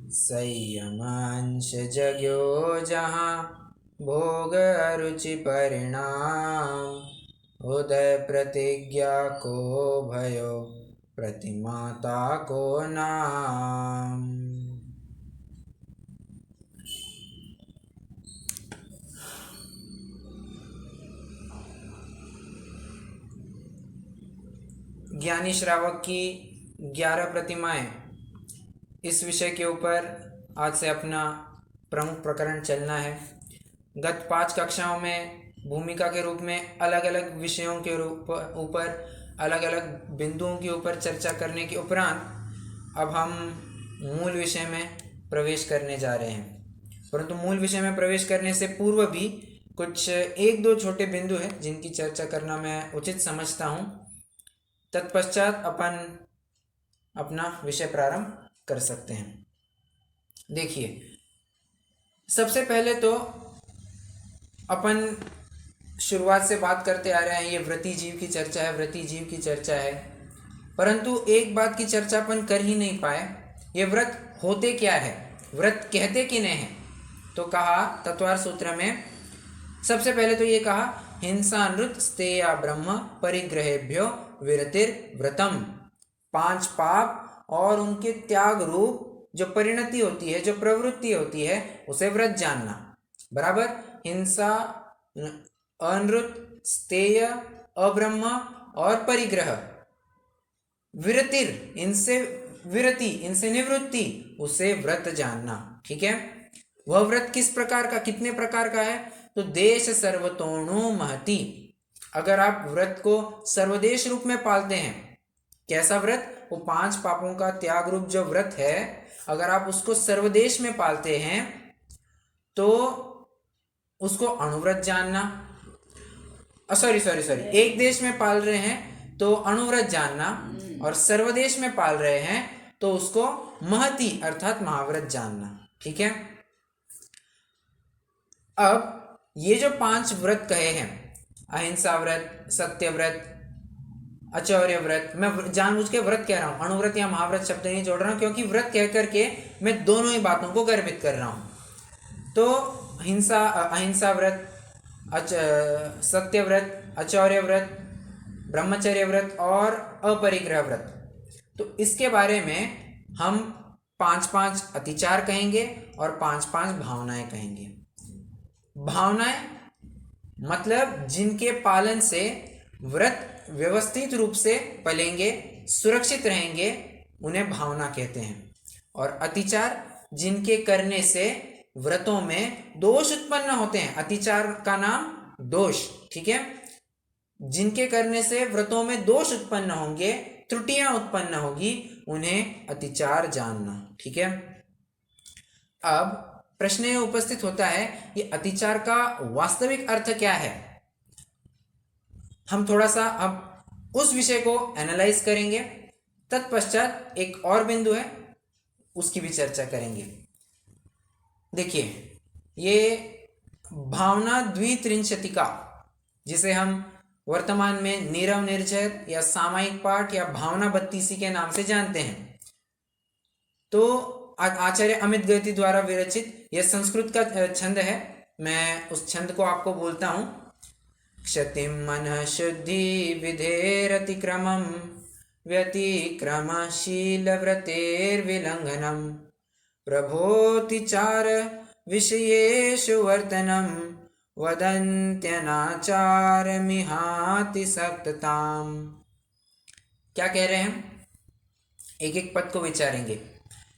संयमांश जग्यो जहाँ भोग रुचि परिणाम। उदय प्रतिज्ञा को भयो प्रतिमाता को नाम। ज्ञानी श्रावक की 11 प्रतिमाएं, इस विषय के ऊपर आज से अपना प्रमुख प्रकरण चलना है। गत 5 कक्षाओं में भूमिका के रूप में अलग अलग विषयों के ऊपर अलग अलग बिंदुओं के ऊपर चर्चा करने के उपरांत अब हम मूल विषय में प्रवेश करने जा रहे हैं। परंतु मूल विषय में प्रवेश करने से पूर्व भी कुछ 1-2 छोटे बिंदु हैं जिनकी चर्चा करना मैं उचित समझता हूँ। तत्पश्चात अपन अपना विषय प्रारंभ कर सकते हैं। देखिए, सबसे पहले तो अपन शुरुआत से बात करते आ रहे हैं, ये व्रती जीव की चर्चा है, व्रती जीव की चर्चा है। परंतु एक बात की चर्चा अपन कर ही नहीं पाए, ये व्रत होते क्या है, व्रत कहते किन्हें हैं। तो कहा तत्वार सूत्र में सबसे पहले तो ये कहा, हिंसा नृत स्तेया ब्रह्म परिग्रहेभ्यो विरतिर व्रतम। 5 पाप और उनके त्याग रूप जो परिणति होती है, जो प्रवृत्ति होती है, उसे व्रत जानना। बराबर, हिंसा, अनृत, स्तेय, अब्रह्म और परिग्रह, विरतिर, इनसे विरति, इनसे निवृत्ति, उसे व्रत जानना। ठीक है, वह व्रत किस प्रकार का, कितने प्रकार का है, तो देश सर्वतोणु महति। अगर आप व्रत को सर्वदेश रूप में पालते हैं, कैसा व्रत, वो 5 पापों का त्याग रूप जो व्रत है, अगर आप उसको सर्वदेश में पालते हैं तो उसको अणुव्रत जानना। सॉरी, एक देश में पाल रहे हैं तो अणुव्रत जानना, और सर्वदेश में पाल रहे हैं तो उसको महति अर्थात महाव्रत जानना। ठीक है, अब ये जो 5 व्रत कहे हैं, अहिंसा व्रत, सत्य व्रत, आचौर्य व्रत, मैं जानबूझ के व्रत कह रहा हूँ, अणुव्रत या महाव्रत शब्द नहीं जोड़ रहा हूँ, क्योंकि व्रत कह करके मैं दोनों ही बातों को गर्भित कर रहा हूँ। तो अहिंसा व्रत, सत्य व्रत, आचौर्य व्रत, ब्रह्मचर्य व्रत और अपरिग्रह व्रत, तो इसके बारे में हम 5-5 अतिचार कहेंगे और 5-5 भावनाएं कहेंगे। भावनाएं मतलब जिनके पालन से व्रत व्यवस्थित रूप से पलेंगे, सुरक्षित रहेंगे, उन्हें भावना कहते हैं। और अतिचार जिनके करने से व्रतों में दोष उत्पन्न होते हैं, अतिचार का नाम दोष। ठीक है, जिनके करने से व्रतों में दोष उत्पन्न होंगे, त्रुटियां उत्पन्न होगी, उन्हें अतिचार जानना। ठीक है, अब प्रश्न ये उपस्थित होता है, ये अतिचार का वास्तविक अर्थ क्या है। हम थोड़ा सा अब उस विषय को एनालाइज करेंगे, तत्पश्चात एक और बिंदु है उसकी भी चर्चा करेंगे। देखिए, ये भावना द्वित्रिंशतिका, जिसे हम वर्तमान में नीरव निर्झर या सामायिक पाठ या भावना 32 के नाम से जानते हैं, तो आचार्य अमित गति द्वारा विरचित यह संस्कृत का छंद है। मैं उस छंद को आपको बोलता हूं। क्षतिम मनः शुद्धि विधेरतिक्रमं व्यतिक्रमशील व्रतेर्विलंघनम प्रभोतिचार विषयेषु वर्तनम वदन्त्यनाचार मिहाति सक्तताम। क्या कह रहे हैं, एक एक पद को विचारेंगे।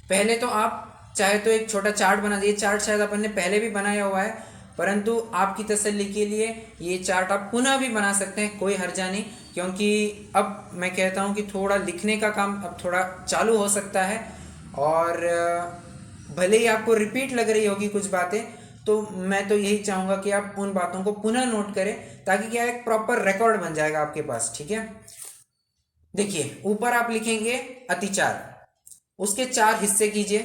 पहले तो आप चाहे तो एक छोटा चार्ट बना दीजिए, चार्ट शायद अपन ने पहले भी बनाया हुआ है, परंतु आपकी तसल्ली के लिए ये चार्ट आप पुनः भी बना सकते हैं, कोई हर्जा नहीं। क्योंकि अब मैं कहता हूँ कि थोड़ा लिखने का काम अब थोड़ा चालू हो सकता है, और भले ही आपको रिपीट लग रही होगी कुछ बातें, तो मैं तो यही चाहूँगा कि आप उन बातों को पुनः नोट करें, ताकि क्या एक प्रॉपर रिकॉर्ड बन जाएगा आपके पास। ठीक है, देखिए ऊपर आप लिखेंगे अतिचार, उसके 4 हिस्से कीजिए।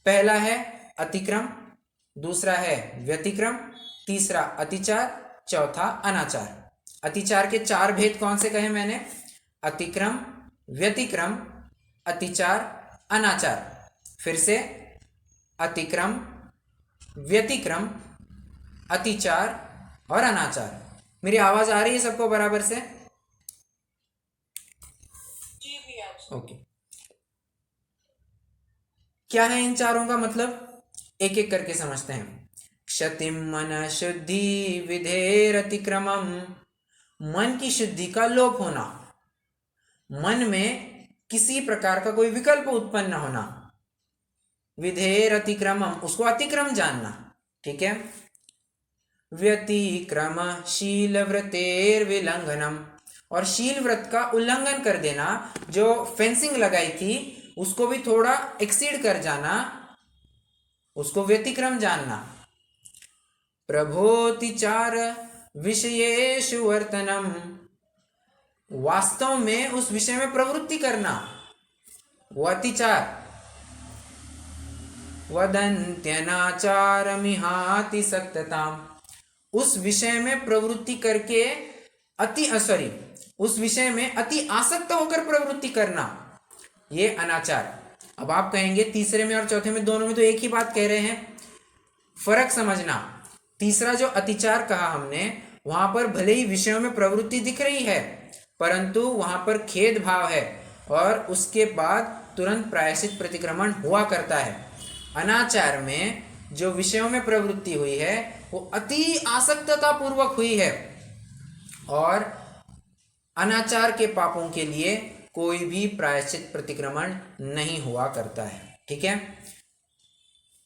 पहला है अतिक्रम, दूसरा है व्यतिक्रम, तीसरा अतिचार, चौथा अनाचार। अतिचार के 4 भेद कौन से कहे मैंने, अतिक्रम, व्यतिक्रम, अतिचार, अनाचार। फिर से अतिक्रम, व्यतिक्रम, अतिचार और अनाचार। मेरी आवाज आ रही है सबको बराबर से? ओके। क्या है इन चारों का मतलब, एक एक करके समझते हैं। क्षतिम मन शुद्धि विधेर अतिक्रमम, मन की शुद्धि का लोप होना, मन में किसी प्रकार का कोई विकल्प उत्पन्न होना। विधेर अतिक्रमम, उसको अतिक्रम जानना, ठीक है। व्यतिक्रम शील व्रतेर विलंघनम, और शील व्रत का उल्लंघन कर देना, जो फेंसिंग लगाई थी उसको भी थोड़ा एक्सीड कर जाना, उसको व्यतिक्रम जानना। प्रभोतिचार विषयेषु वर्तनम, वास्तव में उस विषय में प्रवृत्ति करना, वो अतिचार। वदन्त्यनाचारमिहाति सक्तताम, उस विषय में प्रवृत्ति करके उस विषय में अति आसक्त होकर प्रवृत्ति करना, ये अनाचार। अब आप कहेंगे तीसरे में और चौथे में, दोनों में तो एक ही बात कह रहे हैं, फर्क समझना। तीसरा जो अतिचार कहा हमने, वहां पर भले ही विषयों में प्रवृत्ति दिख रही है, परंतु वहां पर खेद भाव है और उसके बाद तुरंत प्रायश्चित प्रतिक्रमण हुआ करता है। अनाचार में जो विषयों में प्रवृत्ति हुई है वो अति आसक्तता पूर्वक हुई है, और अनाचार के पापों के लिए कोई भी प्रायश्चित प्रतिक्रमण नहीं हुआ करता है, ठीक है।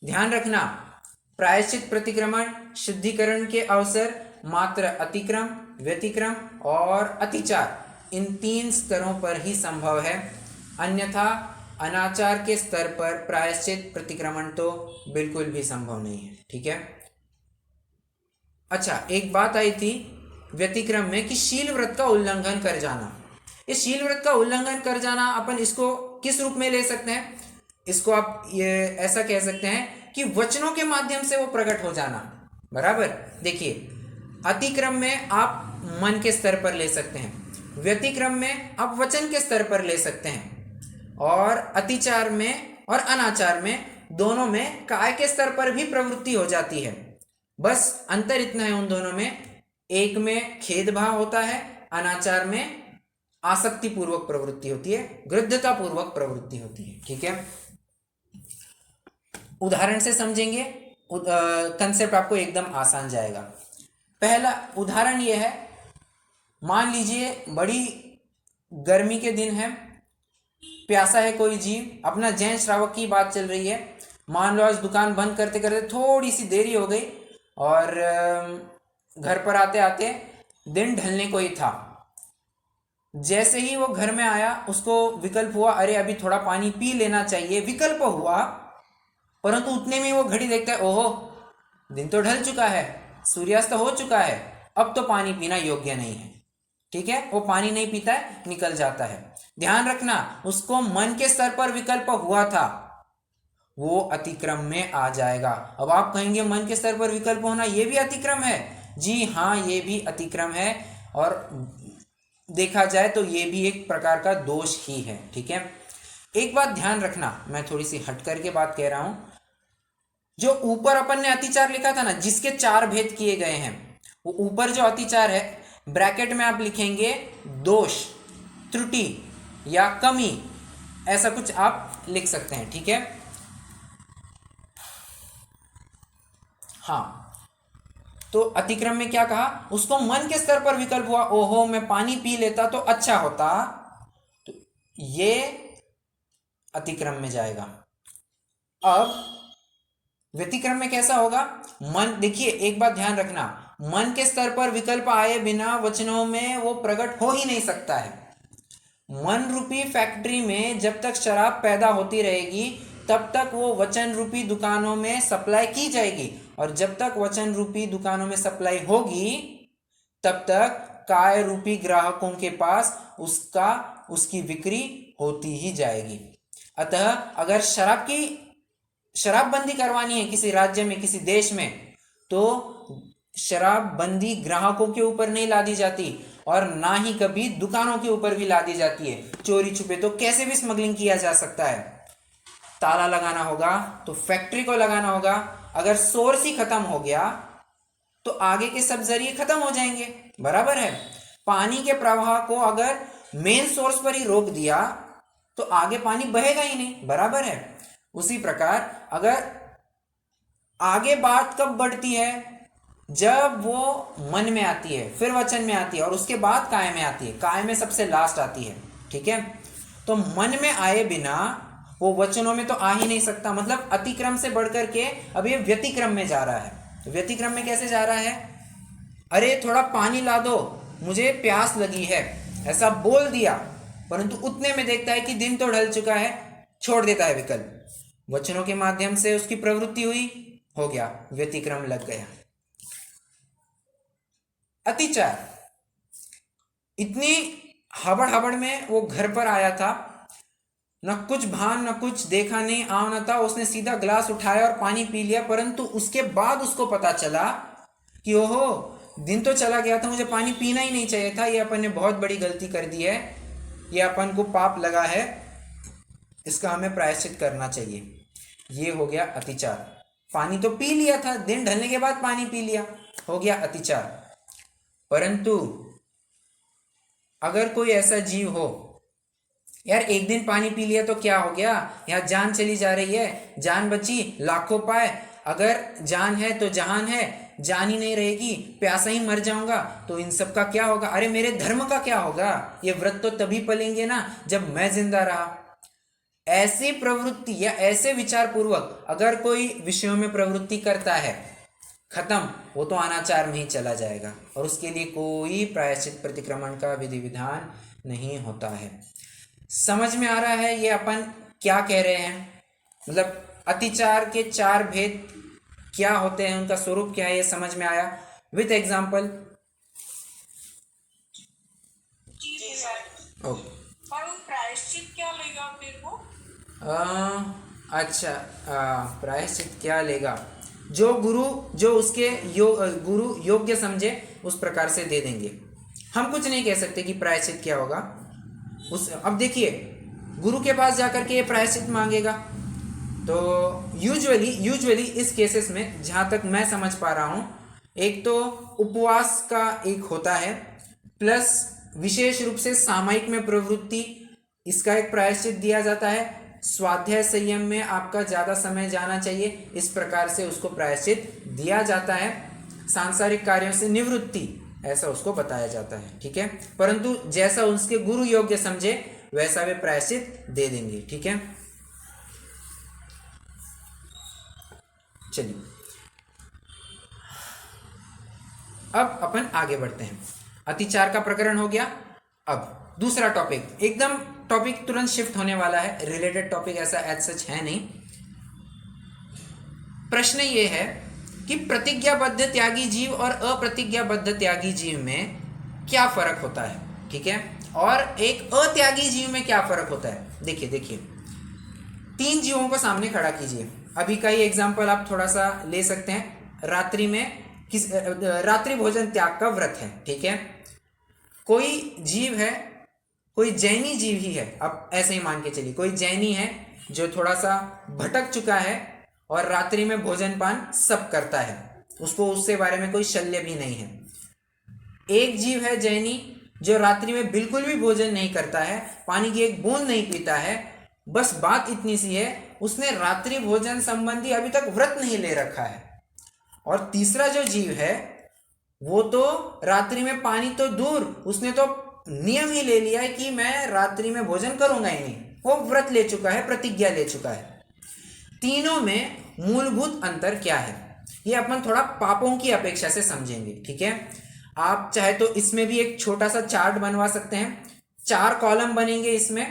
ध्यान रखना, प्रायश्चित प्रतिक्रमण शुद्धिकरण के अवसर मात्र अतिक्रम, व्यतिक्रम और अतिचार, इन 3 स्तरों पर ही संभव है, अन्यथा अनाचार के स्तर पर प्रायश्चित प्रतिक्रमण तो बिल्कुल भी संभव नहीं है, ठीक है। अच्छा, एक बात आई थी व्यतिक्रम में कि शील व्रत का उल्लंघन कर जाना। ये शील व्रत का उल्लंघन कर जाना, अपन इसको किस रूप में ले सकते हैं? इसको आप ये ऐसा कह सकते हैं कि वचनों के माध्यम से वो प्रकट हो जाना, बराबर। देखिए, अतिक्रम में आप मन के स्तर पर ले सकते हैं, व्यतिक्रम में आप वचन के स्तर पर ले सकते हैं, और अतिचार में और अनाचार में दोनों में काय के स्तर पर भी प्रवृत्ति हो जाती है। बस अंतर इतना है उन दोनों में, एक में खेद भाव होता है, अनाचार में आसक्ति पूर्वक प्रवृत्ति होती है, गृद्धता पूर्वक प्रवृत्ति होती है, ठीक है। उदाहरण से समझेंगे, कंसेप्ट आपको एकदम आसान जाएगा। पहला उदाहरण यह है, मान लीजिए बड़ी गर्मी के दिन है, प्यासा है कोई जीव, अपना जैन श्रावक की बात चल रही है, मान लो आज दुकान बंद करते करते थोड़ी सी देरी हो गई और घर पर आते आते दिन ढलने को ही था। जैसे ही वो घर में आया, उसको विकल्प हुआ अरे अभी थोड़ा पानी पी लेना चाहिए, विकल्प हुआ, परंतु उतने में वो घड़ी देखता है, ओहो दिन तो ढल चुका है, सूर्यास्त हो चुका है, अब तो पानी पीना योग्य नहीं है, ठीक है। वो पानी नहीं पीता है, निकल जाता है। ध्यान रखना, उसको मन के स्तर पर विकल्प हुआ था, वो अतिक्रम में आ जाएगा। अब आप कहेंगे मन के स्तर पर विकल्प होना ये भी अतिक्रम है? जी हाँ, ये भी अतिक्रम है, और देखा जाए तो ये भी एक प्रकार का दोष ही है, ठीक है। एक बात ध्यान रखना, मैं थोड़ी सी हट करके बात कह रहा हूं, जो ऊपर अपन ने अतिचार लिखा था ना, जिसके 4 भेद किए गए हैं, वो ऊपर जो अतिचार है, ब्रैकेट में आप लिखेंगे दोष, त्रुटि या कमी, ऐसा कुछ आप लिख सकते हैं, ठीक है। हाँ, तो अतिक्रम में क्या कहा, उसको मन के स्तर पर विकल्प हुआ, ओहो मैं पानी पी लेता तो अच्छा होता, तो ये अतिक्रम में जाएगा। अब व्यतिक्रम में कैसा होगा, मन, देखिए एक बात ध्यान रखना, मन के स्तर पर विकल्प आए बिना वचनों में वो प्रकट हो ही नहीं सकता है। मन रूपी फैक्ट्री में जब तक शराब पैदा होती रहेगी तब तक वो वचन रूपी दुकानों में सप्लाई की जाएगी, और जब तक वचन रूपी दुकानों में सप्लाई होगी तब तक काय रूपी ग्राहकों के पास उसकी बिक्री होती ही जाएगी। अतः अगर शराबबंदी करवानी है किसी राज्य में, किसी देश में, तो शराबबंदी ग्राहकों के ऊपर नहीं लादी जाती, और ना ही कभी दुकानों के ऊपर भी लादी जाती है। चोरी छुपे तो कैसे भी स्मगलिंग किया जा सकता है, ताला लगाना होगा तो फैक्ट्री को लगाना होगा। अगर सोर्स ही खत्म हो गया तो आगे के सब जरिए खत्म हो जाएंगे, बराबर है। पानी के प्रवाह को अगर मेन सोर्स पर ही रोक दिया तो आगे पानी बहेगा ही नहीं, बराबर है। उसी प्रकार अगर आगे बात कब बढ़ती है, जब वो मन में आती है, फिर वचन में आती है और उसके बाद काय में आती है। काय में सबसे लास्ट आती है, ठीक है। तो मन में आए बिना वो वचनों में तो आ ही नहीं सकता, मतलब अतिक्रम से बढ़कर के अब ये व्यतिक्रम में जा रहा है। व्यतिक्रम में कैसे जा रहा है, अरे थोड़ा पानी ला दो, मुझे प्यास लगी है, ऐसा बोल दिया, परंतु उतने में देखता है कि दिन तो ढल चुका है, छोड़ देता है विकल्प। वचनों के माध्यम से उसकी प्रवृत्ति हुई, हो गया, व्यतिक्रम लग गया। अतिचार, इतनी हबड़ हबड़ में वो घर पर आया था, न कुछ भान न कुछ देखा नहीं, आव न था, उसने सीधा ग्लास उठाया और पानी पी लिया, परंतु उसके बाद उसको पता चला कि ओहो दिन तो चला गया था, मुझे पानी पीना ही नहीं चाहिए था, ये अपन ने बहुत बड़ी गलती कर दी है, ये अपन को पाप लगा है, इसका हमें प्रायश्चित करना चाहिए। ये हो गया अतिचार। पानी तो पी लिया था, दिन ढलने के बाद पानी पी लिया, हो गया अतिचार। परंतु अगर कोई ऐसा जीव हो, यार एक दिन पानी पी लिया तो क्या हो गया, यहाँ जान चली जा रही है, जान बची लाखों पाए, अगर जान है तो जहान है, जान ही नहीं रहेगी, प्यासा ही मर जाऊंगा, तो इन सब का क्या होगा, अरे मेरे धर्म का क्या होगा, ये व्रत तो तभी पलेंगे ना जब मैं जिंदा रहा। ऐसी प्रवृत्ति या ऐसे विचार पूर्वक अगर कोई विषयों में प्रवृत्ति करता है, खत्म, वो तो अनाचार में ही चला जाएगा और उसके लिए कोई प्रायश्चित प्रतिक्रमण का विधि विधान नहीं होता है। समझ में आ रहा है ये अपन क्या कह रहे हैं, मतलब अतिचार के चार भेद क्या होते हैं, उनका स्वरूप क्या है, ये समझ में आया विथ एग्जाम्पल। ओके, प्रायश्चित क्या लेगा फिर वो? अच्छा, प्रायश्चित क्या लेगा, जो गुरु, जो उसके गुरु योग्य समझे उस प्रकार से दे देंगे। हम कुछ नहीं कह सकते कि प्रायश्चित क्या होगा। अब देखिए, गुरु के पास जाकर के ये प्रायश्चित मांगेगा तो यूजुअली इस केसेस में जहाँ तक मैं समझ पा रहा हूँ, एक तो उपवास का एक होता है, प्लस विशेष रूप से सामयिक में प्रवृत्ति, इसका एक प्रायश्चित दिया जाता है। स्वाध्याय संयम में आपका ज़्यादा समय जाना चाहिए, इस प्रकार से उसको प्रायश्चित दिया जाता है। सांसारिक कार्यों से निवृत्ति, ऐसा उसको बताया जाता है, ठीक है। परंतु जैसा उसके गुरु योग्य समझे वैसा वे प्रायश्चित दे देंगे, ठीक है। चलिए अब अपन आगे बढ़ते हैं। अतिचार का प्रकरण हो गया। अब दूसरा टॉपिक, एकदम टॉपिक तुरंत शिफ्ट होने वाला है, रिलेटेड टॉपिक ऐसा एज सच है नहीं। प्रश्न ये है कि प्रतिज्ञाबद्ध त्यागी जीव और अप्रतिज्ञाबद्ध त्यागी जीव में क्या फर्क होता है, ठीक है, और एक अत्यागी जीव में क्या फर्क होता है। देखिए तीन जीवों को सामने खड़ा कीजिए। अभी का ही एग्जाम्पल आप थोड़ा सा ले सकते हैं। रात्रि में रात्रि भोजन त्याग का व्रत है, ठीक है। कोई जीव है, कोई जैनी जीव ही है, अब ऐसे ही मान के चलिए, कोई जैनी है जो थोड़ा सा भटक चुका है और रात्रि में भोजन पान सब करता है, उसको उससे बारे में कोई शल्य भी नहीं है। एक जीव है जैनी जो रात्रि में बिल्कुल भी भोजन नहीं करता है, पानी की एक बूंद नहीं पीता है, बस बात इतनी सी है, उसने रात्रि भोजन संबंधी अभी तक व्रत नहीं ले रखा है। और तीसरा जो जीव है वो तो रात्रि में पानी तो दूर, उसने तो नियम ही ले लिया है कि मैं रात्रि में भोजन करूंगा ही नहीं, वो व्रत ले चुका है, प्रतिज्ञा ले चुका है। तीनों में मूलभूत अंतर क्या है ये अपन थोड़ा पापों की अपेक्षा से समझेंगे, ठीक है। आप चाहे तो इसमें भी एक छोटा सा चार्ट बनवा सकते हैं, 4 कॉलम बनेंगे इसमें।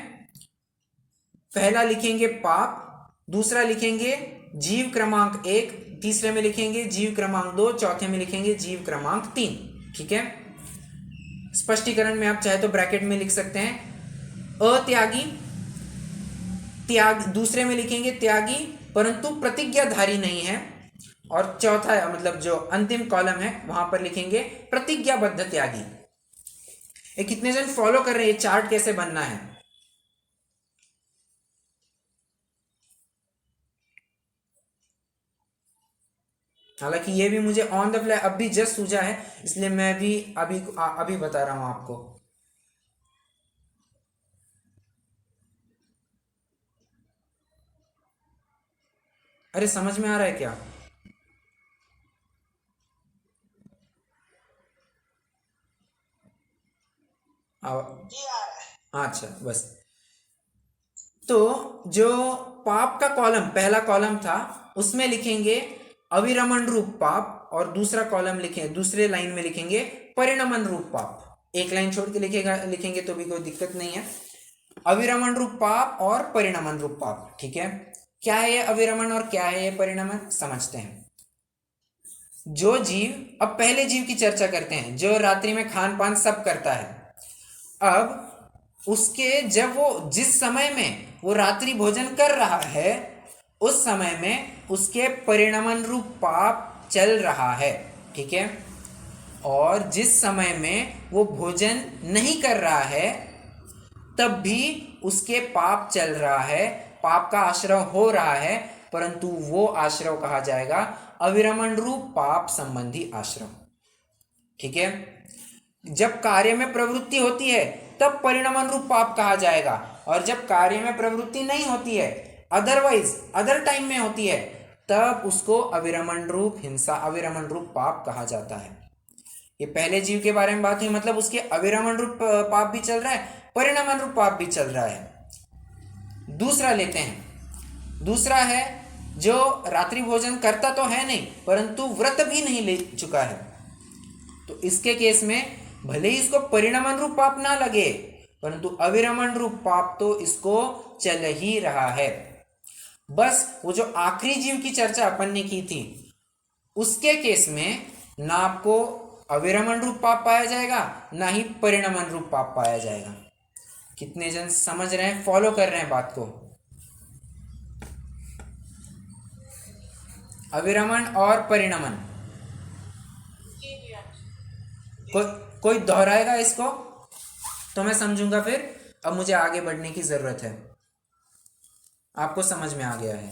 पहला लिखेंगे पाप, दूसरा लिखेंगे जीव क्रमांक 1, तीसरे में लिखेंगे जीव क्रमांक 2, चौथे में लिखेंगे जीव क्रमांक 3, ठीक है। स्पष्टीकरण में आप चाहे तो ब्रैकेट में लिख सकते हैं अत्यागी, त्याग दूसरे में लिखेंगे त्यागी परंतु प्रतिज्ञाधारी नहीं है, और चौथा मतलब जो अंतिम कॉलम है वहां पर लिखेंगे प्रतिज्ञाबद्ध त्यागी। ये कितने जन फॉलो कर रहे हैं, चार्ट कैसे बनना है। हालांकि ये भी मुझे ऑन द फ्लाई अभी जस्ट सूझा है, इसलिए मैं भी अभी बता रहा हूं आपको। अरे समझ में आ रहा है क्या? जी आ रहा है। अच्छा बस। तो जो पाप का कॉलम, पहला कॉलम था, उसमें लिखेंगे अविरमण रूप पाप, और दूसरा कॉलम लिखें, दूसरे लाइन में लिखेंगे परिणमन रूप पाप। एक लाइन छोड़ के लिखेंगे तो भी कोई दिक्कत नहीं है। अविरमण रूप पाप और परिणमन रूप पाप, ठीक है। क्या है ये अविरमण और क्या है ये परिणमन, समझते हैं। जो जीव, अब पहले जीव की चर्चा करते हैं जो रात्रि में खान पान सब करता है। अब उसके जब वो जिस समय में वो रात्रि भोजन कर रहा है, उस समय में उसके परिणमन रूप पाप चल रहा है, ठीक है। और जिस समय में वो भोजन नहीं कर रहा है, तब भी उसके पाप चल रहा है, पाप का आश्रव हो रहा है, परंतु वो आश्रव कहा जाएगा अविरमण रूप पाप संबंधी आश्रव, ठीक है। जब कार्य में प्रवृत्ति होती है तब परिणमन रूप पाप कहा जाएगा, और जब कार्य में प्रवृत्ति नहीं होती है, अदरवाइज अदर टाइम में होती है, तब उसको अविरमण रूप हिंसा, अविरमण रूप पाप कहा जाता है। ये पहले जीव के बारे में बात हुई, मतलब उसके अविरमण रूप पाप भी चल रहा है, परिणमन रूप पाप भी चल रहा है। दूसरा लेते हैं। दूसरा है जो रात्रि भोजन करता तो है नहीं, परंतु व्रत भी नहीं ले चुका है। तो इसके केस में भले ही इसको परिणमन रूप पाप ना लगे, परंतु अविरमण रूप पाप तो इसको चल ही रहा है। बस वो जो आखिरी जीव की चर्चा अपन ने की थी, उसके केस में ना आपको अविरमण रूप पाप पाया जाएगा, ना ही परिणमन रूप पाप पाया जाएगा। कितने जन समझ रहे हैं, फॉलो कर रहे हैं बात को? अविरमण और परिणमन, कोई दोहराएगा इसको तो मैं समझूंगा फिर। अब मुझे आगे बढ़ने की जरूरत है, आपको समझ में आ गया है।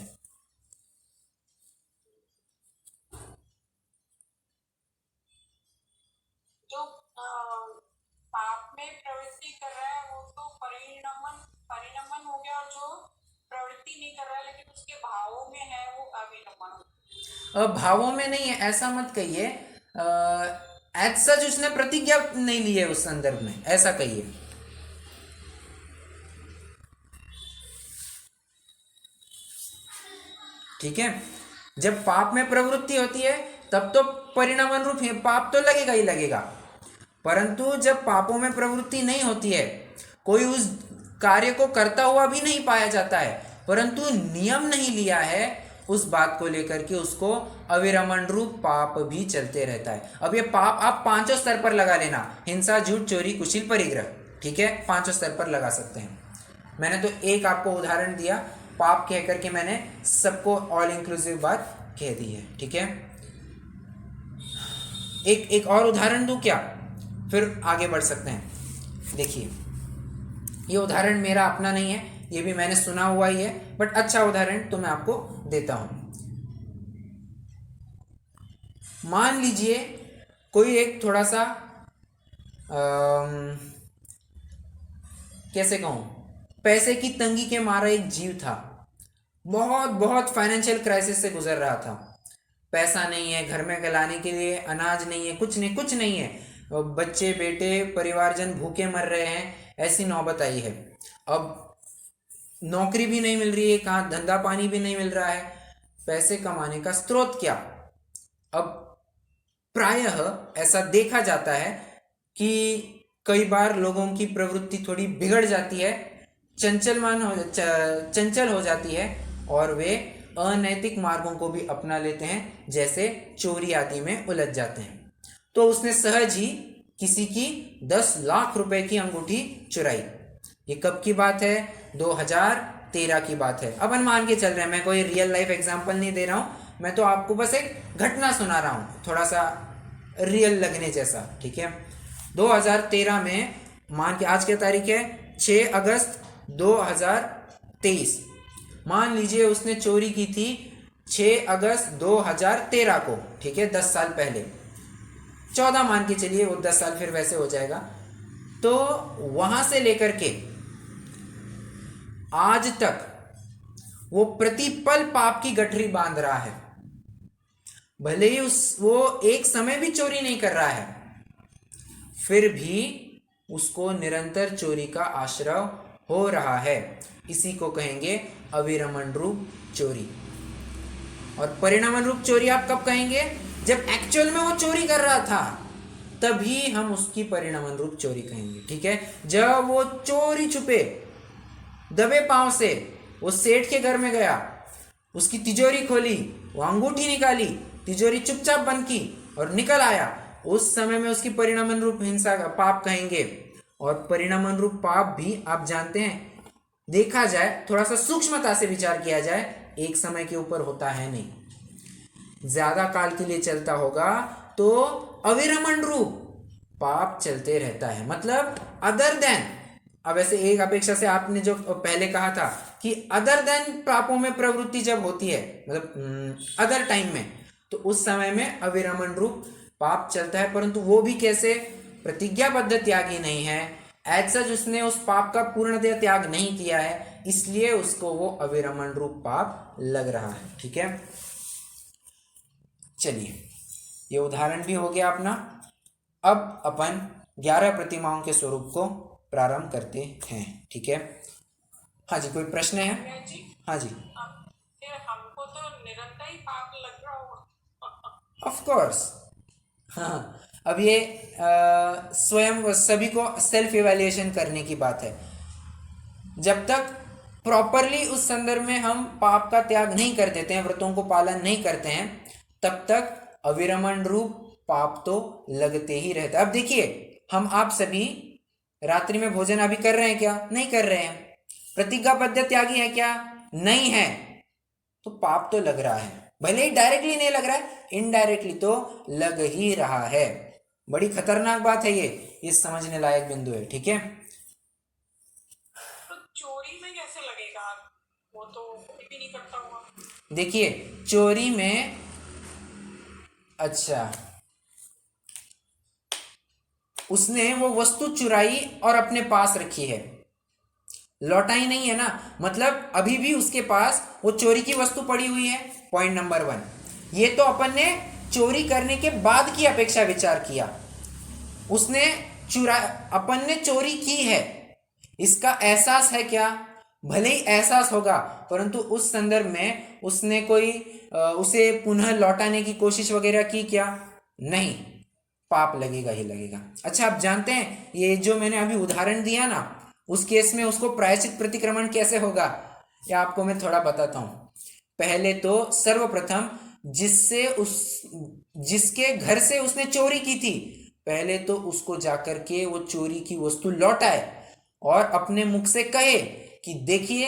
जो पाप में प्रवृत्ति कर रहा है वो तो परिणमन परिणमन हो गया, और जो प्रवृत्ति नहीं कर रहा है लेकिन उसके भावों में है वो अविरमण। भावों में नहीं है ऐसा मत कहिए, एज सच उसने प्रतिज्ञा नहीं ली है उस संदर्भ में, ऐसा कहिए। ठीक है। जब पाप में प्रवृत्ति होती है तब तो परिणमन रूप पाप तो लगेगा ही लगेगा, परंतु जब पापों में प्रवृत्ति नहीं होती है, कोई उस कार्य को करता हुआ भी नहीं पाया जाता है, परंतु नियम नहीं लिया है, उस बात को लेकर के उसको अविरमण रूप पाप भी चलते रहता है। अब ये पाप आप पांचों स्तर पर लगा लेना, हिंसा, झूठ, चोरी, कुशील, परिग्रह, ठीक है, पांचों स्तर पर लगा सकते हैं। मैंने तो एक आपको उदाहरण दिया, पाप कह करके मैंने सबको ऑल इंक्लूसिव बात कह दी है, ठीक है। एक और उदाहरण दूं क्या, फिर आगे बढ़ सकते हैं। देखिए, ये उदाहरण मेरा अपना नहीं है, ये भी मैंने सुना हुआ ही है, बट अच्छा उदाहरण तो मैं आपको देता हूं। मान लीजिए कोई एक थोड़ा सा कैसे कहूं, पैसे की तंगी के मारा एक जीव था, बहुत बहुत फाइनेंशियल क्राइसिस से गुजर रहा था। पैसा नहीं है, घर में लाने के लिए अनाज नहीं है, कुछ नहीं है, बच्चे बेटे परिवारजन भूखे मर रहे हैं, ऐसी नौबत आई है। अब नौकरी भी नहीं मिल रही है, कहाँ धंधा पानी भी नहीं मिल रहा है, पैसे कमाने का स्रोत क्या? अब प्रायः ऐसा देखा जाता है कि कई बार लोगों की प्रवृत्ति थोड़ी बिगड़ जाती है, चंचल हो जाती है, और वे अनैतिक मार्गों को भी अपना लेते हैं, जैसे चोरी आदि में उलझ जाते हैं। तो उसने सहज ही किसी की 10 लाख रुपए की अंगूठी चुराई। ये कब की बात है? 2013 की बात है। अपन मान के चल रहे हैं, मैं कोई रियल लाइफ एग्जांपल नहीं दे रहा हूं, मैं तो आपको बस एक घटना सुना रहा हूं, थोड़ा सा रियल लगने जैसा, ठीक है। 2013 में, मान के आज की तारीख है 6 अगस्त 2023, मान लीजिए उसने चोरी की थी 6 अगस्त 2013 को, ठीक है, 10 साल पहले, 14 मान के चलिए, वो 10 साल फिर वैसे हो जाएगा। तो वहां से लेकर के आज तक वो प्रतिपल पाप की गठरी बांध रहा है। भले ही वो एक समय भी चोरी नहीं कर रहा है, फिर भी उसको निरंतर चोरी का आश्रय हो रहा है। इसी को कहेंगे अविरमण रूप चोरी। और परिणामन रूप चोरी आप कब कहेंगे? जब एक्चुअल में वो चोरी कर रहा था, तभी हम उसकी परिणामन रूप चोरी कहेंगे, ठीक है। जब वो चोरी छुपे दबे पांव से वो सेठ के घर में गया, उसकी तिजोरी खोली, वो अंगूठी निकाली, तिजोरी चुपचाप बंद की और निकल आया, उस समय में उसकी परिणामन रूप हिंसा का पाप कहेंगे। और परिणामन रूप पाप भी आप जानते हैं, देखा जाए, थोड़ा सा सूक्ष्मता से विचार किया जाए, एक समय के ऊपर होता है नहीं, ज्यादा काल के लिए चलता होगा तो अविरमण रूप पाप चलते रहता है। मतलब अदर देन, अब ऐसे एक अपेक्षा से आपने जो पहले कहा था कि अदर देन पापों में प्रवृत्ति जब होती है, मतलब अदर टाइम में, तो उस समय में अविरमण रूप पाप चलता है। परंतु वो भी कैसे? प्रतिज्ञाबद्ध त्यागी नहीं है, एज सच उसने उस पाप का पूर्णतः त्याग नहीं किया है, इसलिए उसको वो अविरमण रूप पाप लग रहा है, ठीक है। चलिए, ये उदाहरण भी हो गया अपना। अब अपन 11 प्रतिमाओं के स्वरूप को प्रारंभ करते हैं, ठीक है। हाँ जी, कोई प्रश्न है? जी हाँ जी, फिर हमको तो निरंतर ही पाप लग रहा होगा। Of course. हाँ, अब ये स्वयं सभी को सेल्फ इवैल्यूएशन करने की बात है। जब तक प्रॉपरली उस संदर्भ में हम पाप का त्याग नहीं कर देते हैं, व्रतों को पालन नहीं करते हैं, तब तक अविरमण रूप पाप तो लगते ही रहता है। अब देखिए, हम आप सभी रात्रि में भोजन अभी कर रहे हैं क्या? नहीं कर रहे हैं। प्रतिज्ञाबद्ध त्यागी है क्या? नहीं है। तो पाप तो लग रहा है, भले ही डायरेक्टली नहीं लग रहा है, इनडायरेक्टली तो लग ही रहा है। बड़ी खतरनाक बात है ये समझने लायक बिंदु है, ठीक है। तो चोरी में कैसे लगेगा? वो तो कोई भी नहीं करता हुआ। देखिए, चोरी में, अच्छा, उसने वो वस्तु चुराई और अपने पास रखी है, लौटाई नहीं है ना, मतलब अभी भी उसके पास वो चोरी की वस्तु पड़ी हुई है। पॉइंट नंबर 1, ये तो अपन ने चोरी करने के बाद की अपेक्षा विचार किया। उसने अपन ने चोरी की है, इसका एहसास है क्या? भले ही एहसास होगा, परंतु उस संदर्भ में उसने कोई उसे पुनः लौटाने की कोशिश वगैरह की क्या? नहीं। पाप लगेगा ही लगेगा। अच्छा, आप जानते हैं ये जो मैंने अभी उदाहरण दिया ना, उस केस में उसको प्रायश्चित प्रतिक्रमण कैसे होगा, या आपको मैं थोड़ा बताता हूं। पहले तो सर्वप्रथम जिसके घर से उसने चोरी की थी, पहले तो उसको जाकर के वो चोरी की वस्तु लौटाए और अपने मुख से कहे कि देखिए,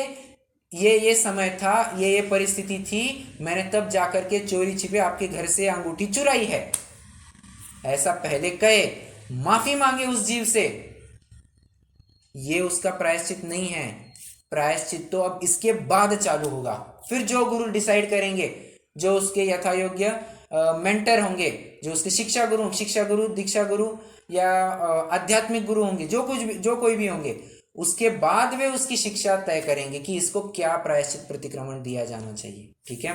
ये समय था, ये परिस्थिति थी, मैंने तब जाकर के चोरी छिपे आपके घर से अंगूठी चुराई है, ऐसा पहले कहे, माफी मांगे उस जीव से। ये उसका प्रायश्चित नहीं है। प्रायश्चित तो अब इसके बाद चालू होगा। फिर जो गुरु डिसाइड करेंगे, जो उसके यथा योग्य मेंटर होंगे, जो उसके शिक्षा गुरु, दीक्षा गुरु या आध्यात्मिक गुरु होंगे, जो कोई भी होंगे, उसके बाद वे उसकी शिक्षा तय करेंगे कि इसको क्या प्रायश्चित प्रतिक्रमण दिया जाना चाहिए, ठीक है।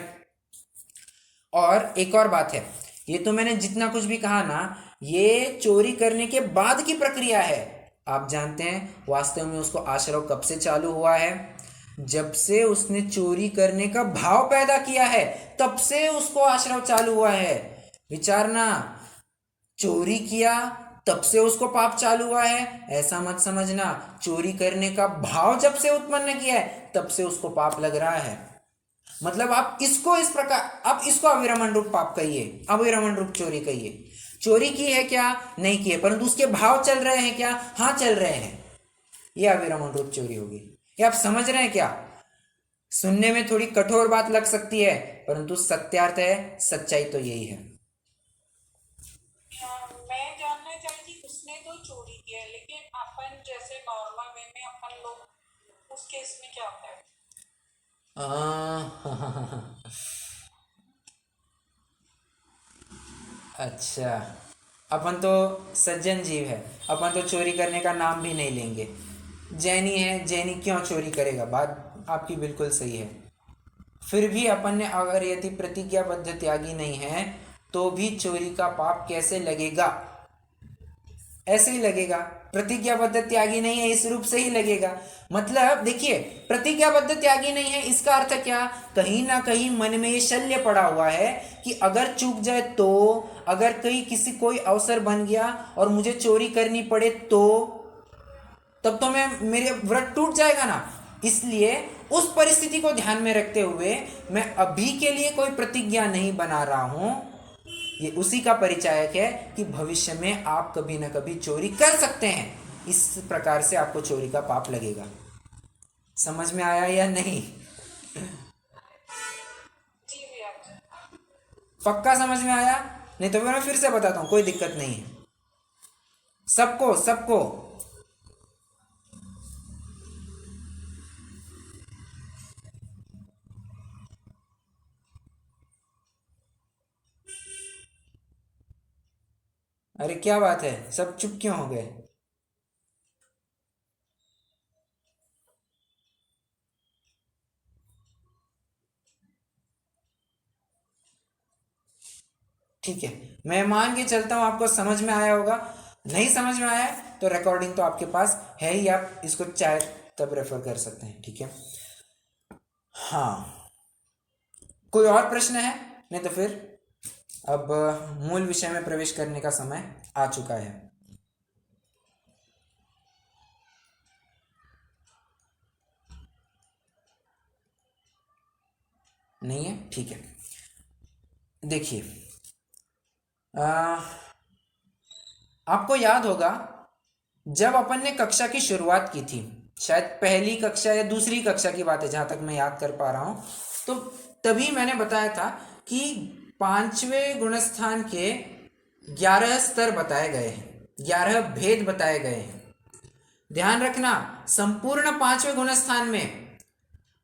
और एक और बात है, ये तो मैंने जितना कुछ भी कहा ना, ये चोरी करने के बाद की प्रक्रिया है। आप जानते हैं वास्तव में उसको आश्रव कब से चालू हुआ है? जब से उसने चोरी करने का भाव पैदा किया है, तब से उसको आश्रव चालू हुआ है। विचारना, चोरी किया तब से उसको पाप चालू हुआ है, ऐसा मत समझना। चोरी करने का भाव जब से उत्पन्न किया है, तब से उसको पाप लग रहा है। मतलब आप इसको इस प्रकार, आप इसको अविरमण रूप पाप कहिए, अविरमण रूप चोरी कहिए। चोरी की है क्या? नहीं की है, परंतु उसके भाव चल रहे हैं क्या? हाँ, चल रहे हैं। ये अविरमण रूप चोरी होगी। ये आप समझ रहे हैं क्या? सुनने में थोड़ी कठोर बात लग सकती है, परंतु सत्यार्थ है, सच्चाई तो यही है। मैं जानना चाहती, उसने तो चोरी किया है, लेकिन अपन जैसे नॉर्मल वे में अपन लोग, उस केस में क्या होता है? अच्छा, अपन तो सज्जन जीव है, अपन तो चोरी करने का नाम भी नहीं लेंगे। जैनी है, जैनी क्यों चोरी करेगा? बात आपकी बिल्कुल सही है। फिर भी अपन ने अगर यदि प्रतिज्ञाबद्ध त्यागी नहीं है तो भी चोरी का पाप कैसे लगेगा? ऐसे ही लगेगा। प्रतिज्ञाबद्ध त्यागी नहीं है इस रूप से ही लगेगा। मतलब देखिए, प्रतिज्ञाबद्ध त्यागी नहीं है इसका अर्थ क्या? कहीं ना कहीं मन में ये शल्य पड़ा हुआ है कि अगर चूक जाए तो, अगर कहीं किसी कोई अवसर बन गया और मुझे चोरी करनी पड़े तो, तब तो मैं मेरे व्रत टूट जाएगा ना। इसलिए उस परिस्थिति को ध्यान में रखते हुए मैं अभी के लिए कोई प्रतिज्ञा नहीं बना रहा हूं। ये उसी का परिचायक है कि भविष्य में आप कभी ना कभी चोरी कर सकते हैं। इस प्रकार से आपको चोरी का पाप लगेगा। समझ में आया या नहीं? जी भैया। पक्का समझ में आया? नहीं तो मैं फिर से बताता हूं, कोई दिक्कत नहीं है। सबको सबको अरे क्या बात है, सब चुप क्यों हो गए? ठीक है, मैं मान के चलता हूं आपको समझ में आया होगा। नहीं समझ में आया तो रिकॉर्डिंग तो आपके पास है ही, आप इसको चाहे तब रेफर कर सकते हैं। ठीक है, हाँ। कोई और प्रश्न है? नहीं तो फिर अब मूल विषय में प्रवेश करने का समय आ चुका है। नहीं है? ठीक है। देखिए, आपको याद होगा जब अपन ने कक्षा की शुरुआत की थी, शायद पहली कक्षा या दूसरी कक्षा की बात है जहां तक मैं याद कर पा रहा हूं, तो तभी मैंने बताया था कि पांचवें गुणस्थान के 11 स्तर बताए गए हैं, 11 भेद बताए गए हैं। ध्यान रखना, संपूर्ण पांचवें गुणस्थान में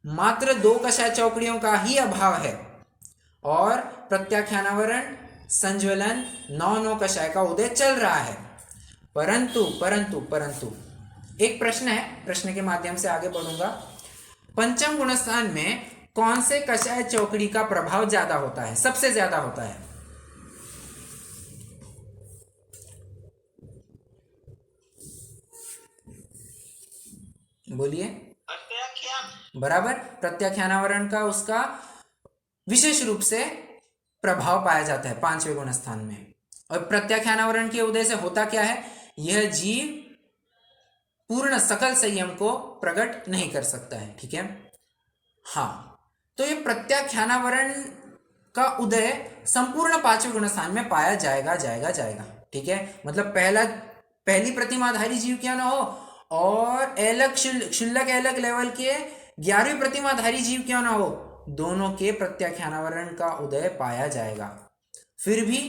मात्र 2 कषाय चौकड़ियों का ही अभाव है और प्रत्याख्यानावरण, संज्वलन, 9 कषाय का उदय चल रहा है। परंतु परंतु परंतु एक प्रश्न है, प्रश्न के माध्यम से आगे बढ़ूंगा। पंचम गुणस्थान में कौन से कषाय चौकड़ी का प्रभाव ज्यादा होता है, सबसे ज्यादा होता है? बोलिए। बराबर, प्रत्याख्यानावरण का उसका विशेष रूप से प्रभाव पाया जाता है पांचवें गुण स्थान में। और प्रत्याख्यानावरण के उदय से होता क्या है? यह जीव पूर्ण सकल संयम को प्रकट नहीं कर सकता है। ठीक है, हाँ। तो ये प्रत्याख्यानावरण का उदय संपूर्ण पांचवें गुण स्थान में पाया जाएगा जाएगा जाएगा। ठीक है, मतलब पहली प्रतिमाधारी जीव क्या ना हो और अलग शुल्लक अलग लेवल के 11वीं प्रतिमाधारी जीव क्यों ना हो, दोनों के प्रत्याख्यानावरण का उदय पाया जाएगा। फिर भी